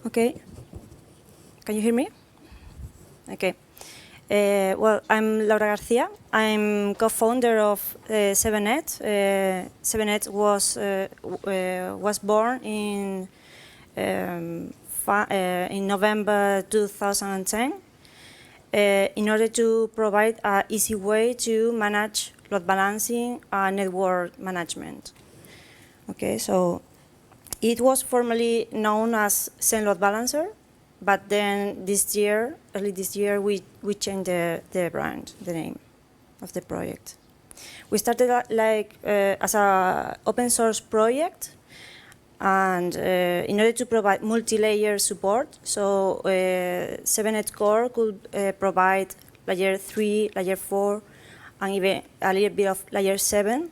Okay. Can you hear me? Okay. Well, I'm Laura Garcia. I'm co-founder of Zevenet. Zevenet was born in November 2010 in order to provide an easy way to manage load balancing and network management. Okay, so it was formerly known as Zen Load Balancer, but then early this year, we changed the brand, the name of the project. We started as an open source project, and in order to provide multi-layer support, so Zevenet Core could provide layer 3, layer 4, and even a little bit of layer 7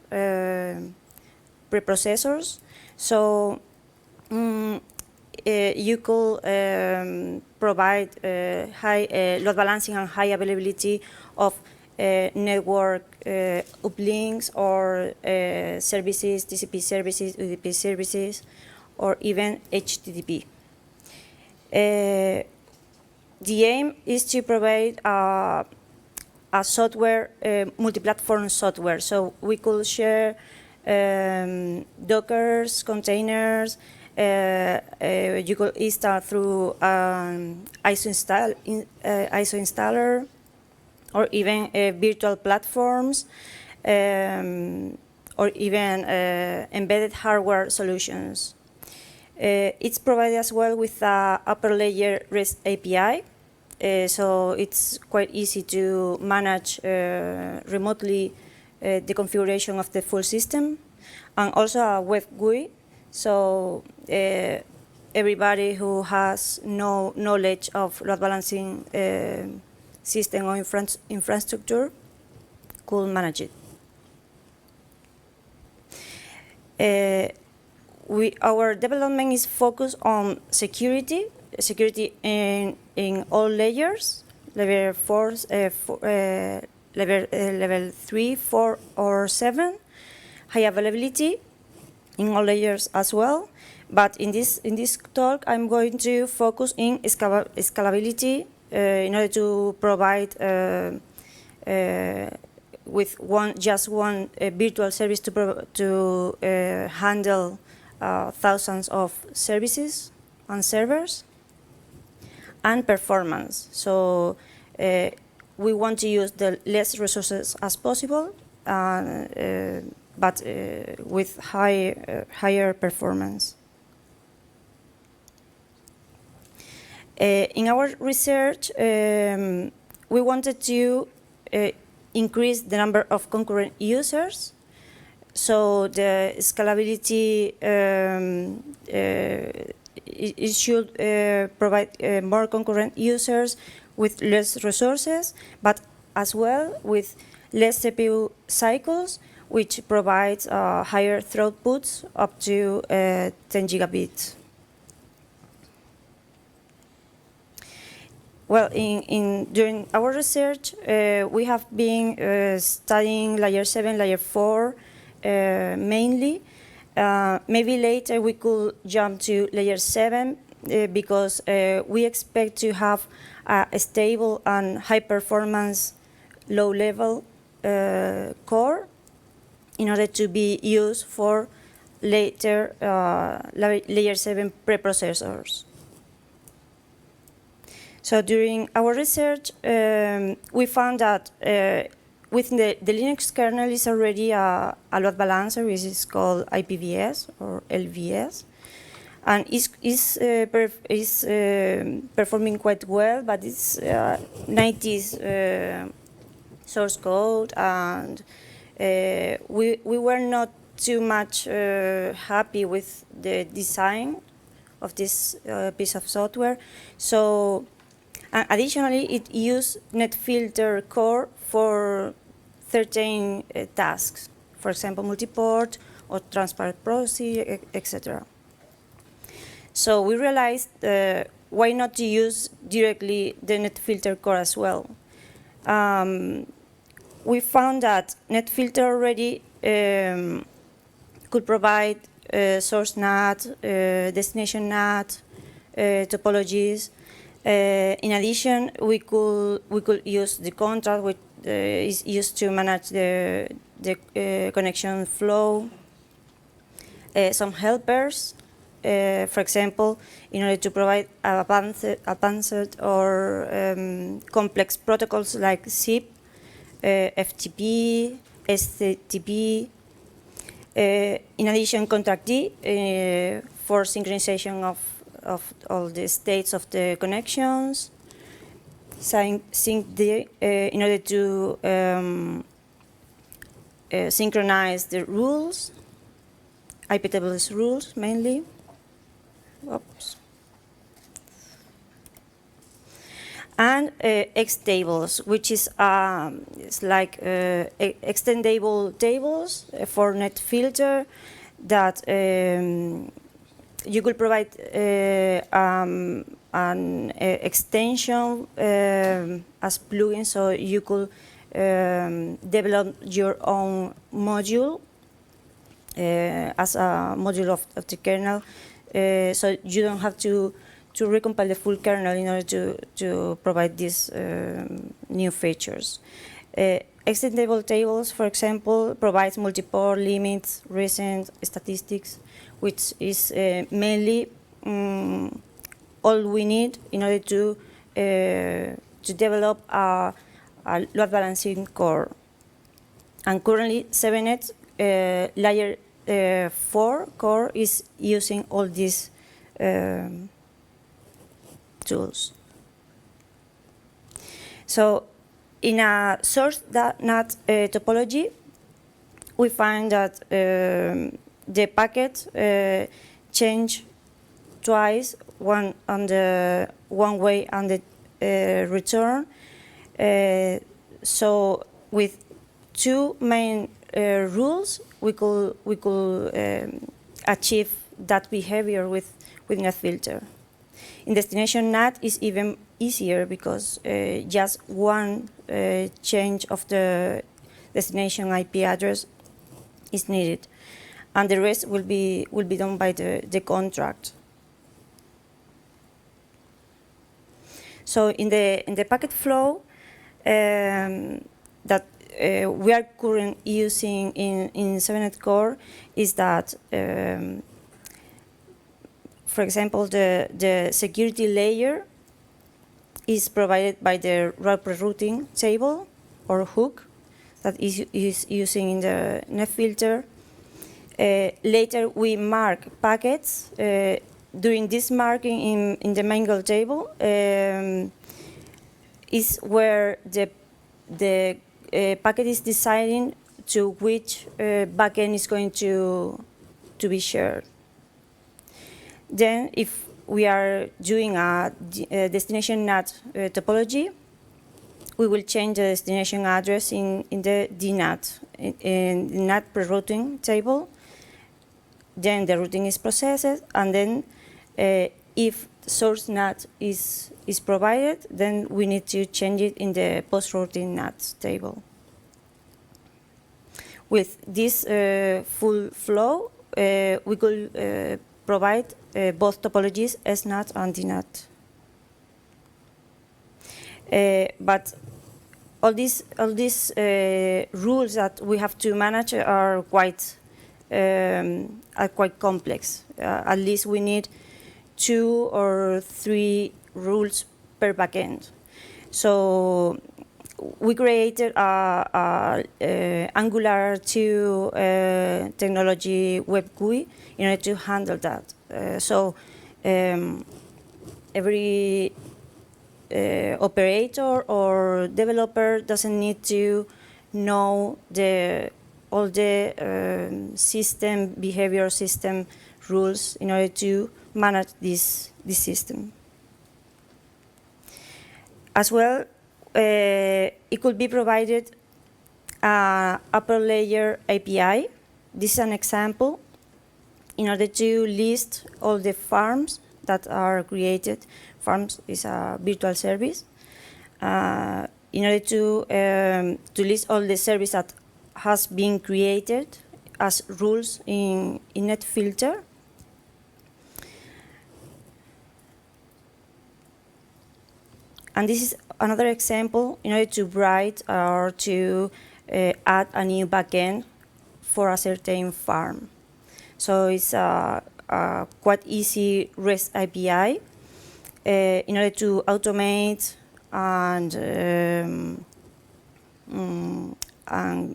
preprocessors. So you could provide high load balancing and high availability of network uplinks or services, TCP services, UDP services, or even HTTP. The aim is to provide a software, multi-platform software, so we could share Dockers, containers. You could install through ISO installer, or even virtual platforms, or even embedded hardware solutions. It's provided as well with an upper layer REST API, so it's quite easy to manage remotely the configuration of the full system, and also a web GUI, so everybody who has no knowledge of load balancing system or infrastructure could manage it. Our development is focused on security in all layers, level 4, level 3, 4, or 7, high availability in all layers as well. But in this talk, I'm going to focus in scalability in order to provide with just one virtual service to handle thousands of services and servers, and performance. So we want to use the less resources as possible, but with higher performance. In our research, we wanted to increase the number of concurrent users. So the scalability, it should provide more concurrent users with less resources, but as well with less CPU cycles, which provides higher throughputs up to 10 gigabits. Well, during our research, we have been studying layer 7, layer 4 mainly. Maybe later we could jump to layer 7 because we expect to have a stable and high performance low-level core in order to be used for later layer 7 preprocessors. So during our research, we found that within the Linux kernel is already a load balancer, which is called IPVS or LVS, and is performing quite well, but it's 90s source code, and we were not too much happy with the design of this piece of software. So additionally, it used Netfilter core for certain tasks, for example, multiport or transparent proxy, etc. So we realized why not to use directly the Netfilter core as well. We found that Netfilter already could provide source NAT, destination NAT, topologies. In addition, we could use the contract, which is used to manage the connection flow. Some helpers, for example, in order to provide advanced or complex protocols like SIP, FTP, STTP. In addition, contract D for synchronization of all the states of the connections. Sync D in order to synchronize the rules, iptables rules mainly. Oops. And xtables, which is it's like extendable tables for Netfilter that you could provide an extension as plugin, so you could develop your own module as a module of the kernel, so you don't have to recompile the full kernel in order to provide these new features. Extendable tables, for example, provides multi-port limits, recent statistics, which is mainly all we need in order to develop a load balancing core. And currently, Zevenet layer 4 core is using all these tools. So, in a source.NET topology, we find that the packet change twice, one way on the return. So with two main rules, we could achieve that behavior with Netfilter. In destination NAT is even easier because just one change of the destination IP address is needed, and the rest will be done by the contract. So in the packet flow that we are currently using in Zevenet core is that, for example, the security layer is provided by the route rerouting table or hook that is using in the Netfilter. Later, we mark packets. During this marking in the main goal table is where the packet is deciding to which backend is going to be shared. Then, if we are doing a destination NAT topology, we will change the destination address in the DNAT, in the NAT pre-routing table. Then the routing is processed, and then if source NAT is provided, then we need to change it in the post-routing NAT table. With this full flow, we could provide both topologies, SNAT and DNAT. But all these rules that we have to manage are quite complex. At least we need 2 or 3 rules per backend. So we created a Angular 2 technology web GUI in order to handle that. So every operator or developer doesn't need to know all the system behavior, system rules in order to manage this system. As well, it could be provided upper layer API. This is an example in order to list all the farms that are created. Farms is a virtual service. In order to list all the service that has been created as rules in Netfilter. And this is another example in order to write or to add a new backend for a certain farm. So it's a quite easy REST API in order to automate and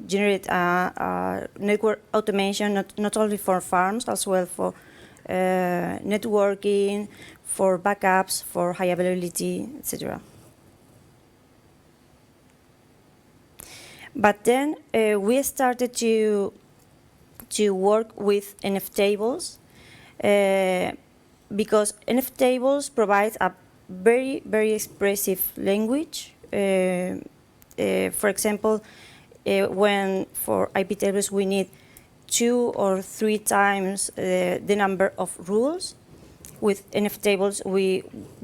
generate a network automation, not only for farms, as well for networking, for backups, for high availability, etc. But then we started to work with nftables because nftables provide a very, very expressive language. For example, when for IP tables we need 2 or 3 times the number of rules, with nftables we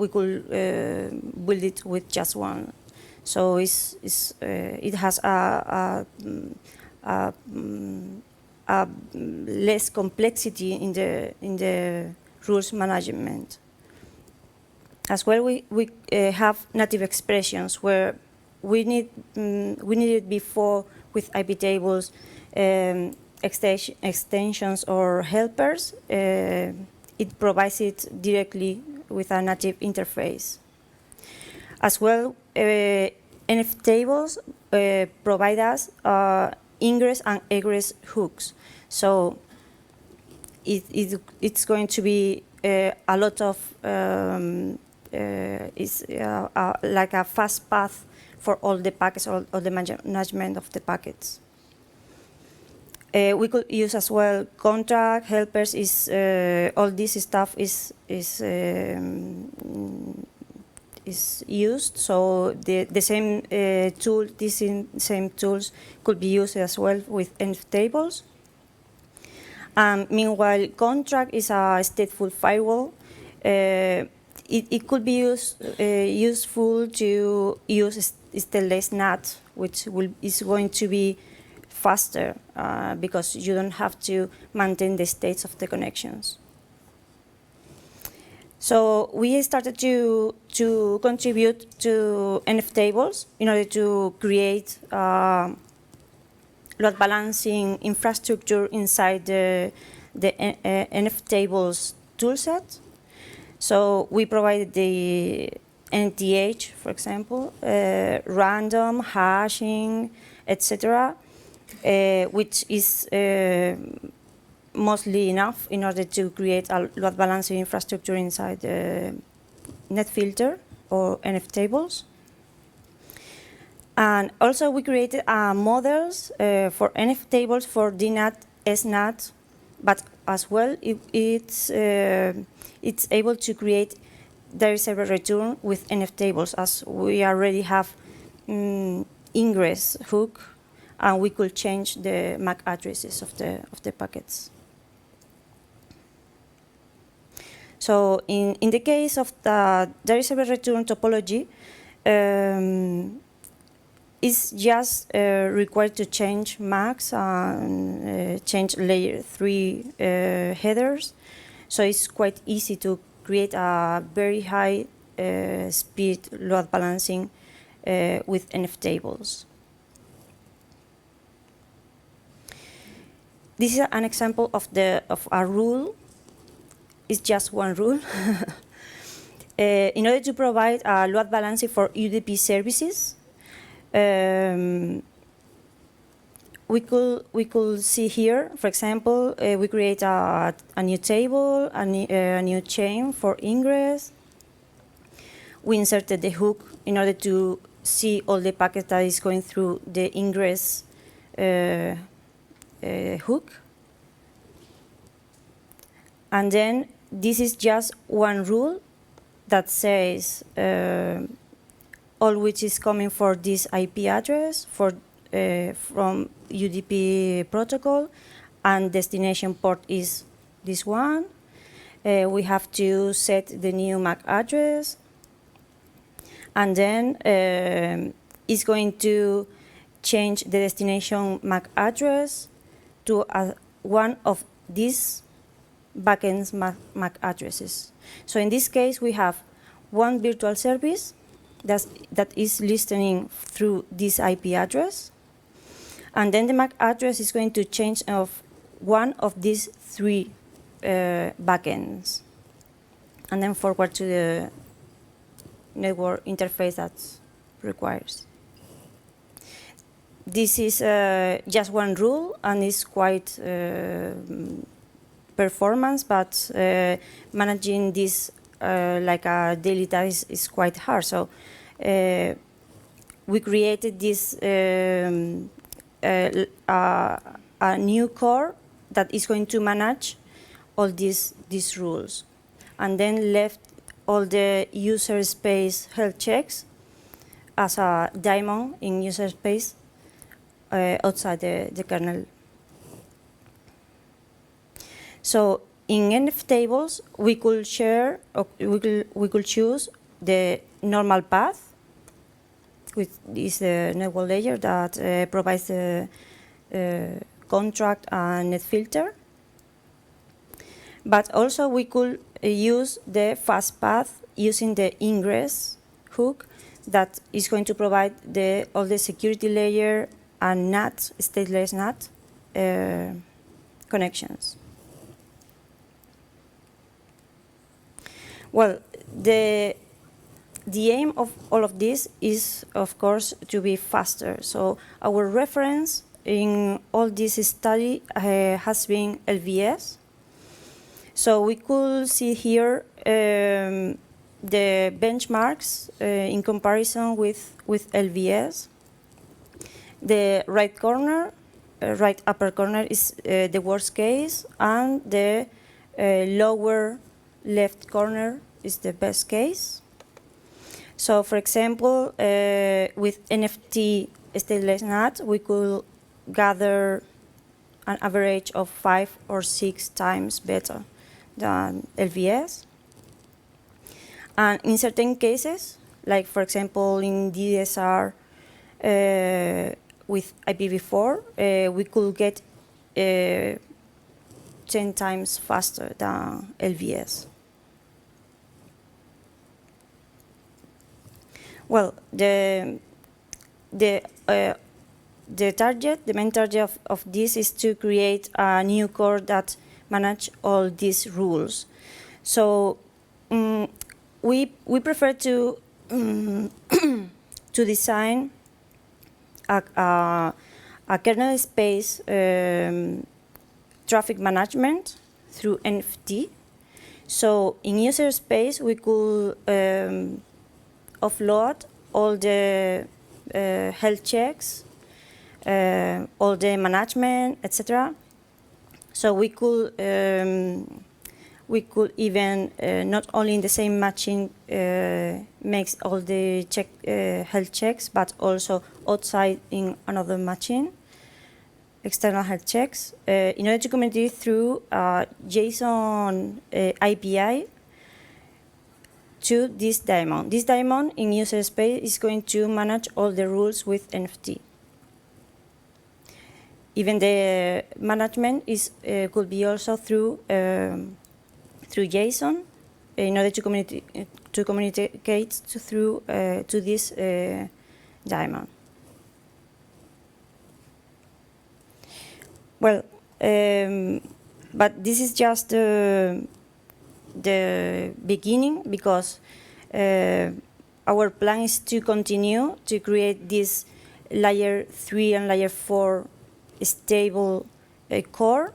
could build it with just one. So it has a less complexity in the rules management. As well, we have native expressions where we needed before with IP tables extensions or helpers. It provides it directly with a native interface. As well, nftables provide us ingress and egress hooks. So it's going to be a lot of like a fast path for all the packets, all the management of the packets. We could use as well contract helpers. All this stuff is used. So the same tool, these same tools could be used as well with nftables. Meanwhile, contract is a stateful firewall. It could be useful to use stateless NAT, which is going to be faster because you don't have to maintain the states of the connections. So we started to contribute to nftables in order to create load balancing infrastructure inside the nftables toolset. So we provided the NTH, for example, random hashing, etc., which is mostly enough in order to create a load balancing infrastructure inside Netfilter or nftables. And also we created models for nftables for DNAT, SNAT, but as well it's able to create direct server return with nftables, as we already have ingress hook, and we could change the MAC addresses of the packets. So in the case of the direct server return topology, it's just required to change MACs and change layer 3 headers. So it's quite easy to create a very high speed load balancing with nftables. This is an example of a rule. It's just one rule. In order to provide a load balancing for UDP services, we could see here, for example, we create a new table, a new chain for ingress. We inserted the hook in order to see all the packets that is going through the ingress hook. And then this is just one rule that says all which is coming for this IP address from UDP protocol, and destination port is this one. We have to set the new MAC address, and then it's going to change the destination MAC address to one of these backend's MAC addresses. So in this case, we have one virtual service that is listening through this IP address. And then the MAC address is going to change of one of these three backends, and then forward to the network interface that requires. This is just one rule, and it's quite performance, but managing this like a daily task is quite hard. So we created this a new core that is going to manage all these rules, and then left all the user space health checks as a daemon in user space outside the kernel. So in nftables, we could share, or we could choose the normal path, which is the network layer that provides the contract and Netfilter. But also we could use the fast path using the ingress hook that is going to provide all the security layer and NAT, stateless NAT connections. Well, the aim of all of this is, of course, to be faster. So our reference in all this study has been LVS. So we could see here the benchmarks in comparison with LVS. The right corner, right upper corner is the worst case, and the lower left corner is the best case. So for example, with NFT stateless NAT, we could gather an average of 5 or 6 times better than LVS. And in certain cases, like for example in DSR with IPv4, we could get 10 times faster than LVS. Well, the main target of this is to create a new core that manage all these rules. So we prefer to to design a kernel space traffic management through NFT. So in user space, we could offload all the health checks, all the management, etc. So we could even not only in the same machine makes all the health checks, but also outside in another machine, external health checks, in order to communicate through JSON API to this daemon. This daemon in user space is going to manage all the rules with NFT. Even the management is could be also through JSON in order to communicate through to this daemon. Well, but this is just the beginning, because our plan is to continue to create this layer 3 and layer 4 stable core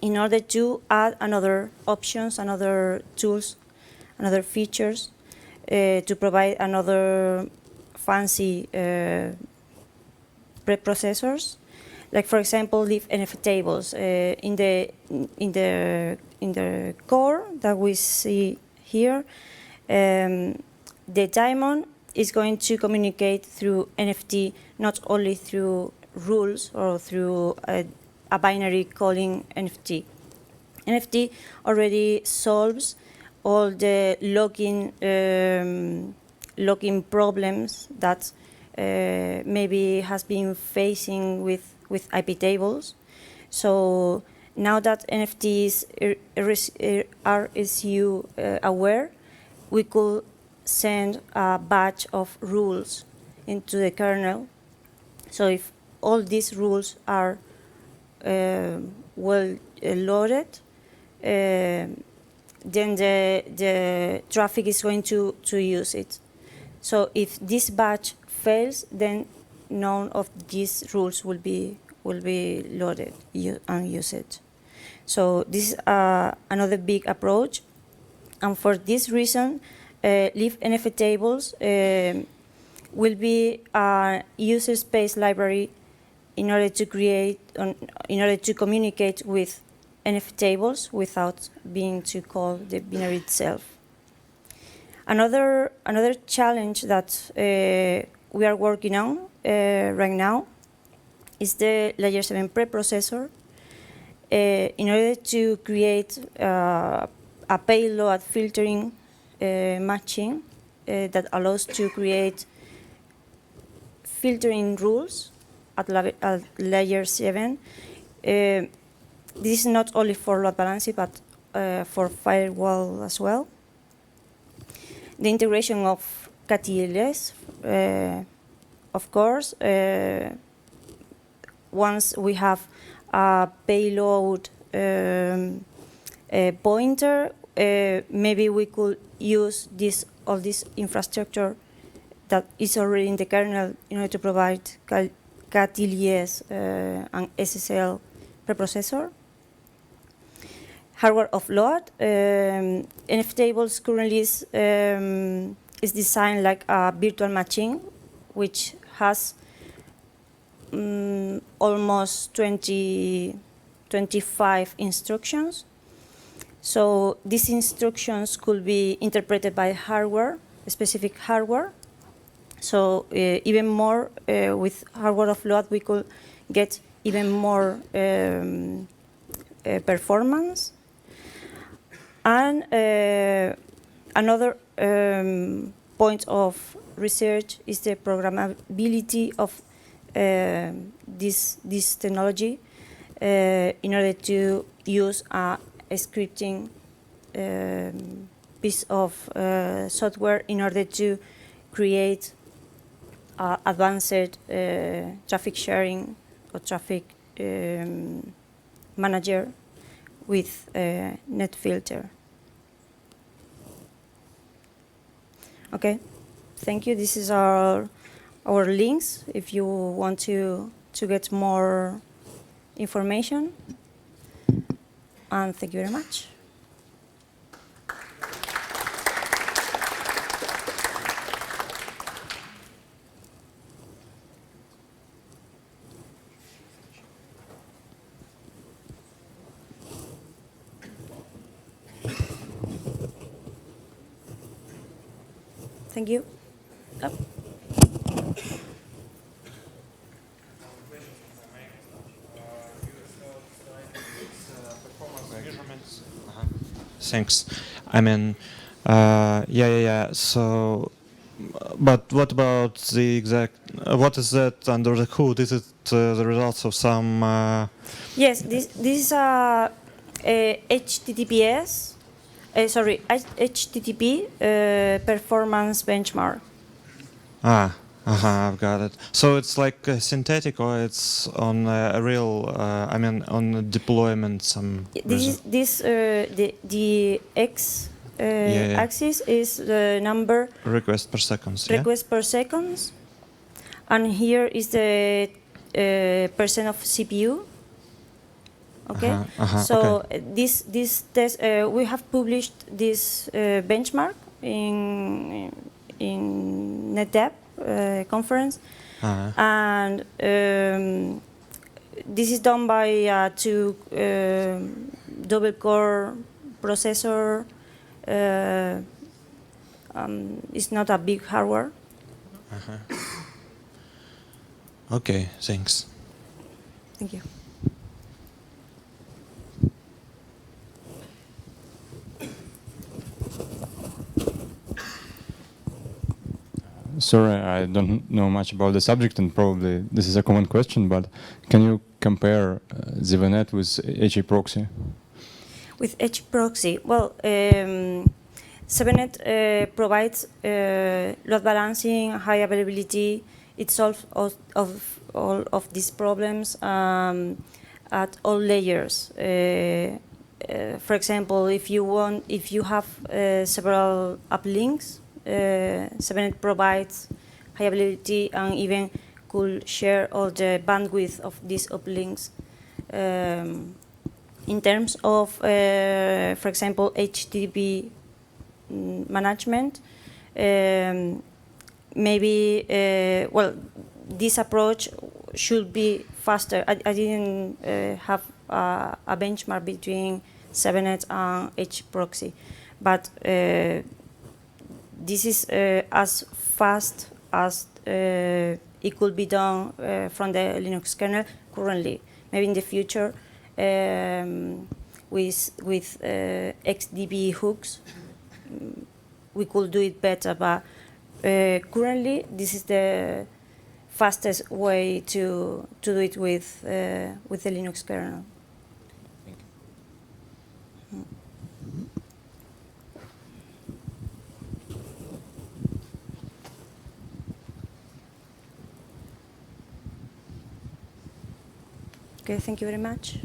in order to add another options, another tools, another features to provide another fancy preprocessors. Like for example, leave nftables in the core that we see here. The daemon is going to communicate through NFT, not only through rules or through a binary calling NFT. NFT already solves all the login problems that maybe has been facing with IP tables. So now that NFTs are RSU aware, we could send a batch of rules into the kernel. So if all these rules are well loaded, then the traffic is going to use it. So if this batch fails, then none of these rules will be loaded and used. So this is another big approach, and for this reason, Leaf nftables will be a user space library in order to communicate with nftables without being to call the binary itself. Another challenge that we are working on right now is the layer 7 preprocessor. In order to create a payload filtering matching that allows to create filtering rules at layer 7. This is not only for load balancing, but for firewall as well. The integration of KTLS, of course, once we have a payload pointer, maybe we could use all this infrastructure that is already in the kernel in order to provide KTLS and SSL preprocessor. Hardware offload. nftables currently is designed like a virtual machine, which has almost 25 instructions. So these instructions could be interpreted by hardware, specific hardware. So even more with hardware offload, we could get even more performance. And another point of research is the programmability of this technology in order to use a scripting piece of software in order to create advanced traffic sharing or traffic manager with Netfilter. Okay, thank you. This is our links if you want to get more information. And thank you very much. Thank you. Oh. Thanks. I mean, yeah. So, but what about the exact? What is that under the hood? Is it the results of some? Yes, this is a HTTP performance benchmark. I've got it. So it's like synthetic, or it's on a real? I mean, on deployment. The x axis is the number request per second. Per seconds, and here is the percent of CPU. Okay, so okay. This test we have published this benchmark in NetDev conference, and this is done by two double core processor. It's not a big hardware. Okay, thanks. Thank you. Sorry, I don't know much about the subject, and probably this is a common question, but can you compare Zevenet with HAProxy? With HAProxy, well, Zevenet provides load balancing, high availability. It solves all of these problems at all layers. For example, if you have several uplinks, Zevenet provides high availability and even could share all the bandwidth of these uplinks. In terms of, for example, HTTP management, maybe, well, this approach should be faster. I didn't have a benchmark between Zevenet and hproxy, but this is as fast as it could be done from the Linux kernel currently. Maybe in the future, with XDB hooks, we could do it better, but currently this is the fastest way to do it with the Linux kernel. Thank you. Okay, thank you very much.